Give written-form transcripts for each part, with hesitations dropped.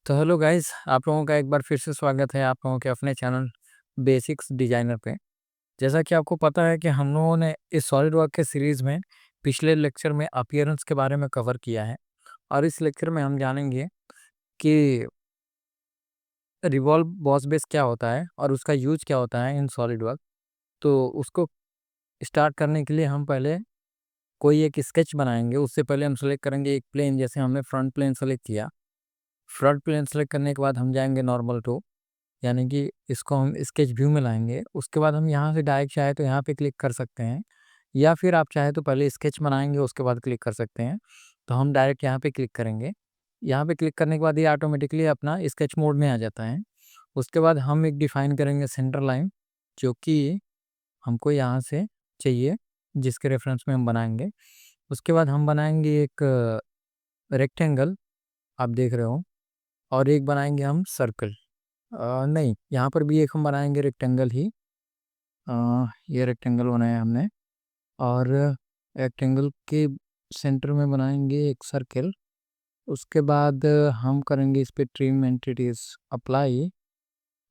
तो hello guys, आप लोगों का एक बार फिर से स्वागत है आप लोगों के अपने चैनल बेसिक्स डिजाइनर पे। जैसा कि आपको पता है कि हम लोगों ने इस सॉलिड वर्क के सीरीज में पिछले लेक्चर में अपीयरेंस के बारे में कवर किया है और इस लेक्चर में हम जानेंगे कि रिवॉल्व बॉस बेस क्या होता है और उसका यूज क्या होता है इन सॉलिड वर्क। तो उसको स्टार्ट करने के लिए हम पहले कोई एक स्केच बनाएंगे। उससे पहले हम सेलेक्ट करेंगे एक प्लेन, जैसे हमने फ्रंट प्लेन सेलेक्ट किया। फ्रंट प्लेन सेलेक्ट करने के बाद हम जाएंगे नॉर्मल टू, यानी कि इसको हम स्केच व्यू में लाएंगे। उसके बाद हम यहाँ से डायरेक्ट चाहे तो यहाँ पे क्लिक कर सकते हैं, या फिर आप चाहे तो पहले स्केच बनाएंगे उसके बाद क्लिक कर सकते हैं। तो हम डायरेक्ट यहाँ पे क्लिक करेंगे। यहाँ पे क्लिक करने के बाद ये ऑटोमेटिकली अपना स्केच मोड में आ जाता है। उसके बाद हम एक डिफाइन करेंगे सेंटर लाइन, जो कि हमको यहाँ से चाहिए, जिसके रेफरेंस में हम बनाएंगे। उसके बाद हम बनाएंगे एक रेक्टेंगल, आप देख रहे हो, और एक बनाएंगे हम सर्कल। नहीं, यहाँ पर भी एक हम बनाएंगे रेक्टेंगल ही। ये रेक्टेंगल बनाया हमने, और रेक्टेंगल के सेंटर में बनाएंगे एक सर्कल। उसके बाद हम करेंगे इस पे ट्रिम एंटिटीज अप्लाई।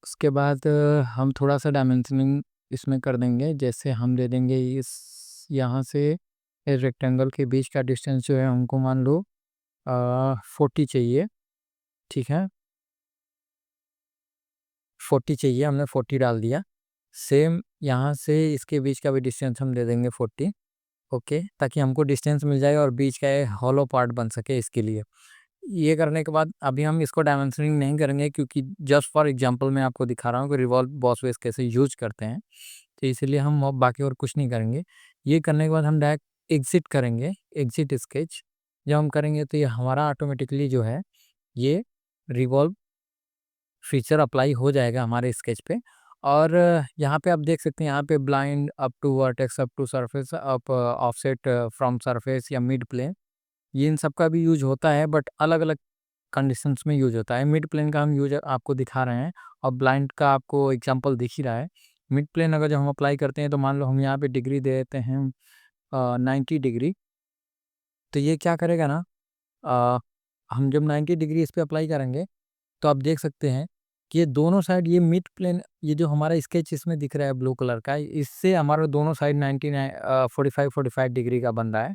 उसके बाद हम थोड़ा सा डायमेंशनिंग इसमें कर देंगे। जैसे हम दे देंगे इस यहाँ से इस रेक्टेंगल के बीच का डिस्टेंस जो है हमको मान लो 40 चाहिए। ठीक है, 40 चाहिए, हमने 40 डाल दिया। सेम यहाँ से इसके बीच का भी डिस्टेंस हम दे देंगे 40। ओके, ताकि हमको डिस्टेंस मिल जाए और बीच का एक हॉलो पार्ट बन सके इसके लिए। ये करने के बाद अभी हम इसको डायमेंशनिंग नहीं करेंगे, क्योंकि जस्ट फॉर एग्जांपल मैं आपको दिखा रहा हूँ कि रिवॉल्व बॉस बेस कैसे यूज करते हैं। तो इसीलिए हम अब बाकी और कुछ नहीं करेंगे। ये करने के बाद हम डायरेक्ट एग्जिट करेंगे, एग्जिट स्केच। जब हम करेंगे तो ये हमारा ऑटोमेटिकली जो है ये रिवॉल्व फीचर अप्लाई हो जाएगा हमारे स्केच पे। और यहाँ पे आप देख सकते हैं, यहाँ पे blind up to vertex up to surface up offset from surface या मिड प्लेन, ये इन सब का भी यूज होता है, बट अलग अलग कंडीशंस में यूज होता है। मिड प्लेन का हम यूज आपको दिखा रहे हैं, और ब्लाइंड का आपको एग्जांपल दिख ही रहा है। मिड प्लेन अगर जब हम अप्लाई करते हैं तो मान लो हम यहाँ पे डिग्री दे देते हैं 90 डिग्री। तो ये क्या करेगा ना, अ, हम जब 90 डिग्री इस पे अप्लाई करेंगे तो आप देख सकते हैं कि ये दोनों साइड, ये मिड प्लेन, ये जो हमारा स्केच इसमें दिख रहा है ब्लू कलर का, इससे हमारा दोनों साइड 45 डिग्री का बन रहा है।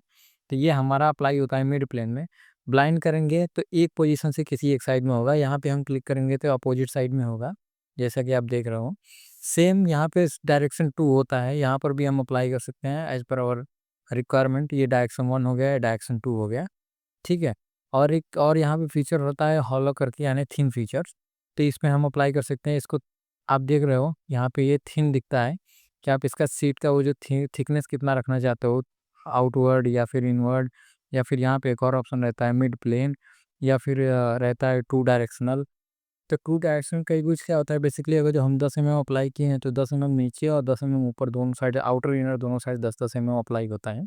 तो ये हमारा अप्लाई होता है मिड प्लेन में। ब्लाइंड करेंगे तो एक पोजीशन से किसी एक साइड में होगा, यहाँ पे हम क्लिक करेंगे तो अपोजिट साइड में होगा, जैसा कि आप देख रहे हो। सेम यहाँ पे डायरेक्शन 2 होता है, यहाँ पर भी हम अप्लाई कर सकते हैं एज पर आवर रिक्वायरमेंट। ये डायरेक्शन 1 हो गया, डायरेक्शन 2 हो गया। ठीक है, और एक और यहाँ पे फीचर होता है हॉलो करके, यानी थिन फीचर्स। तो इसमें हम अप्लाई कर सकते हैं इसको। आप देख रहे हो यहाँ पे ये थिन दिखता है, कि आप इसका सीट का वो जो थिकनेस कितना रखना चाहते हो, आउटवर्ड या फिर इनवर्ड। या फिर यहाँ पे एक और ऑप्शन रहता है मिड प्लेन, या फिर रहता है 2 डायरेक्शनल। तो 2 डायरेक्शनल का यूज क्या होता है, बेसिकली अगर जो हम 10 mm अप्लाई किए हैं तो 10 mm नीचे और 10 mm ऊपर, दोनों साइड आउटर इनर दोनों साइड 10-10 mm अप्लाई होता है।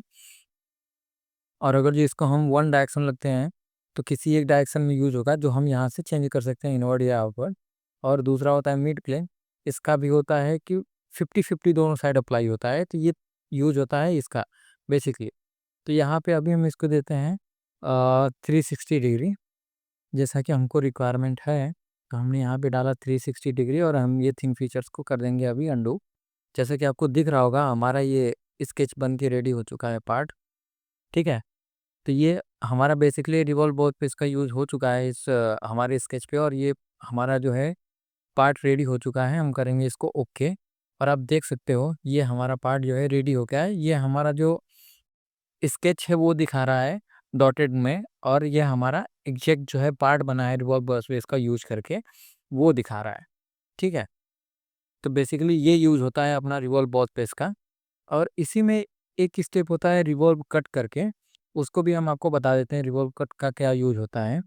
और अगर जो इसको हम 1 डायरेक्शन लगते हैं तो किसी एक डायरेक्शन में यूज होगा, जो हम यहाँ से चेंज कर सकते हैं इनवर्ड या आउटवर्ड। और दूसरा होता है मिड प्लेन, इसका भी होता है कि 50-50 दोनों साइड अप्लाई होता है। तो ये यूज होता है इसका बेसिकली। तो यहाँ पे अभी हम इसको देते हैं 360 डिग्री, जैसा कि हमको रिक्वायरमेंट है। तो हमने यहाँ पे डाला 360 डिग्री, और हम ये थिंग फीचर्स को कर देंगे अभी अंडू। जैसा कि आपको दिख रहा होगा हमारा ये स्केच बन के रेडी हो चुका है पार्ट। ठीक है, तो ये हमारा बेसिकली रिवॉल्व बोर्ड पे इसका यूज़ हो चुका है इस हमारे स्केच पे, और ये हमारा जो है पार्ट रेडी हो चुका है। हम करेंगे इसको ओके, और आप देख सकते हो ये हमारा पार्ट जो है रेडी हो गया है। ये हमारा जो स्केच है वो दिखा रहा है डॉटेड में, और ये हमारा एग्जैक्ट जो है पार्ट बना है रिवॉल्व बॉस पे इसका यूज करके, वो दिखा रहा है। ठीक है, तो बेसिकली ये यूज होता है अपना रिवॉल्व बॉस पे इसका। और इसी में एक स्टेप होता है रिवॉल्व कट करके, उसको भी हम आपको बता देते हैं रिवॉल्व कट का क्या यूज होता है।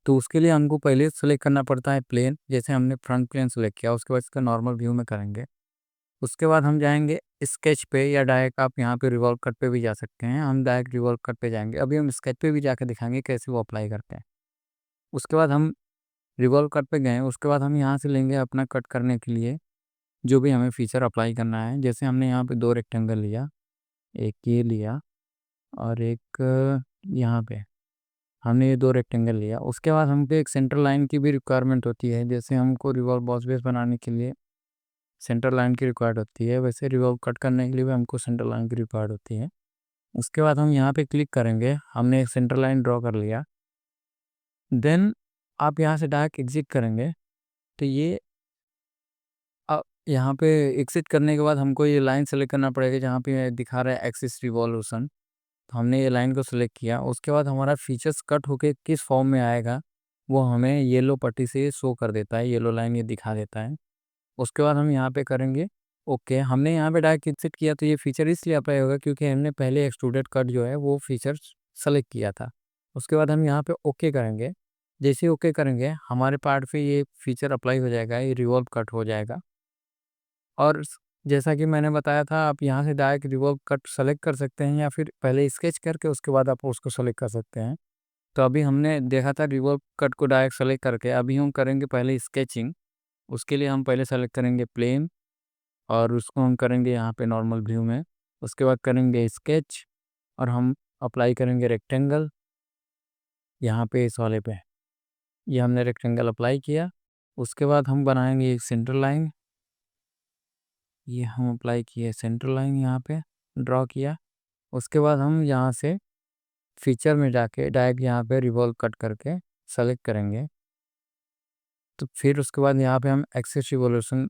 तो उसके लिए हमको पहले सेलेक्ट करना पड़ता है प्लेन। जैसे हमने फ्रंट प्लेन सेलेक्ट किया, उसके बाद इसका नॉर्मल व्यू में करेंगे। उसके बाद हम जाएंगे स्केच पे, या डायरेक्ट आप यहाँ पे रिवॉल्व कट पे भी जा सकते हैं। हम डायरेक्ट रिवॉल्व कट पे जाएंगे। अभी हम स्केच पे भी जाके दिखाएंगे कैसे वो अप्लाई करते हैं। उसके बाद हम रिवॉल्व कट पे गए, उसके बाद हम यहाँ से लेंगे अपना कट करने के लिए जो भी हमें फीचर अप्लाई करना है। जैसे हमने यहाँ पे 2 रेक्टेंगल लिया, एक ये लिया और एक यहाँ पे। हमने ये 2 रेक्टेंगल लिया। उसके बाद हमको एक सेंटर लाइन की भी रिक्वायरमेंट होती है। जैसे हमको रिवॉल्व बॉस बेस बनाने के लिए सेंटर लाइन की रिक्वायर्ड होती है, वैसे रिवॉल्व कट करने के लिए भी हमको सेंटर लाइन की रिक्वायर्ड होती है। उसके बाद हम यहाँ पे क्लिक करेंगे, हमने एक सेंटर लाइन ड्रॉ कर लिया। देन आप यहाँ से डायरेक्ट एग्ज़िट करेंगे, तो ये यहाँ पे एग्ज़िट करने के बाद हमको ये लाइन सेलेक्ट करना पड़ेगा जहाँ पे दिखा रहा है एक्सिस रिवॉल्यूशन। तो हमने ये लाइन को सेलेक्ट किया। उसके बाद हमारा फीचर्स कट होके किस फॉर्म में आएगा, वो हमें येलो पट्टी से शो कर देता है, येलो लाइन ये दिखा देता है। उसके बाद हम यहाँ पे करेंगे ओके। हमने यहाँ पे डायरेक्ट एग्ज़िट किया, तो ये फीचर इसलिए अप्लाई होगा क्योंकि हमने पहले एक्सट्रूडेड कट जो है वो फीचर सेलेक्ट किया था। उसके बाद हम यहाँ पे ओके करेंगे। जैसे ही ओके करेंगे हमारे पार्ट पे ये फीचर अप्लाई हो जाएगा, ये रिवॉल्व कट हो जाएगा। और जैसा कि मैंने बताया था, आप यहाँ से डायरेक्ट रिवॉल्व कट सेलेक्ट कर सकते हैं या फिर पहले स्केच करके उसके बाद आप उसको सेलेक्ट कर सकते हैं। तो अभी हमने देखा था रिवॉल्व कट को डायरेक्ट सेलेक्ट करके, अभी हम करेंगे पहले स्केचिंग। उसके लिए हम पहले सेलेक्ट करेंगे प्लेन और उसको हम करेंगे यहाँ पे नॉर्मल व्यू में। उसके बाद करेंगे स्केच और हम अप्लाई करेंगे रेक्टेंगल यहाँ पे इस वाले पे। ये हमने रेक्टेंगल अप्लाई किया। उसके बाद हम बनाएंगे एक सेंटर लाइन, ये हम अप्लाई किए सेंटर लाइन यहाँ पे ड्रॉ किया। उसके बाद हम यहाँ से फीचर में जाके डायरेक्ट यहाँ पे रिवॉल्व कट करके सेलेक्ट करेंगे। तो फिर उसके बाद यहाँ पे हम एक्सिस रिवॉल्यूशन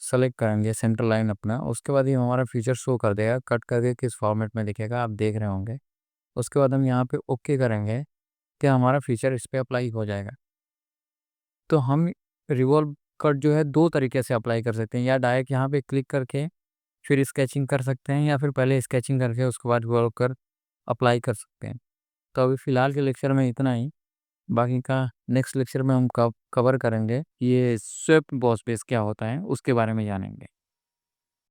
सेलेक्ट करेंगे सेंटर लाइन अपना। उसके बाद ये हमारा फीचर शो कर देगा कट करके किस फॉर्मेट में दिखेगा, आप देख रहे होंगे। उसके बाद हम यहाँ पे ओके करेंगे कि हमारा फीचर इस पे अप्लाई हो जाएगा। तो हम रिवॉल्व कट जो है 2 तरीके से अप्लाई कर सकते हैं, या डायरेक्ट यहाँ पे क्लिक करके फिर स्केचिंग कर सकते हैं, या फिर पहले स्केचिंग करके उसके बाद रिवॉल्व कर अप्लाई कर सकते हैं। तो अभी फ़िलहाल के लेक्चर में इतना ही। बाकी का नेक्स्ट लेक्चर में हम कवर करेंगे, ये स्वेप्ट बॉस बेस क्या होता है उसके बारे में जानेंगे।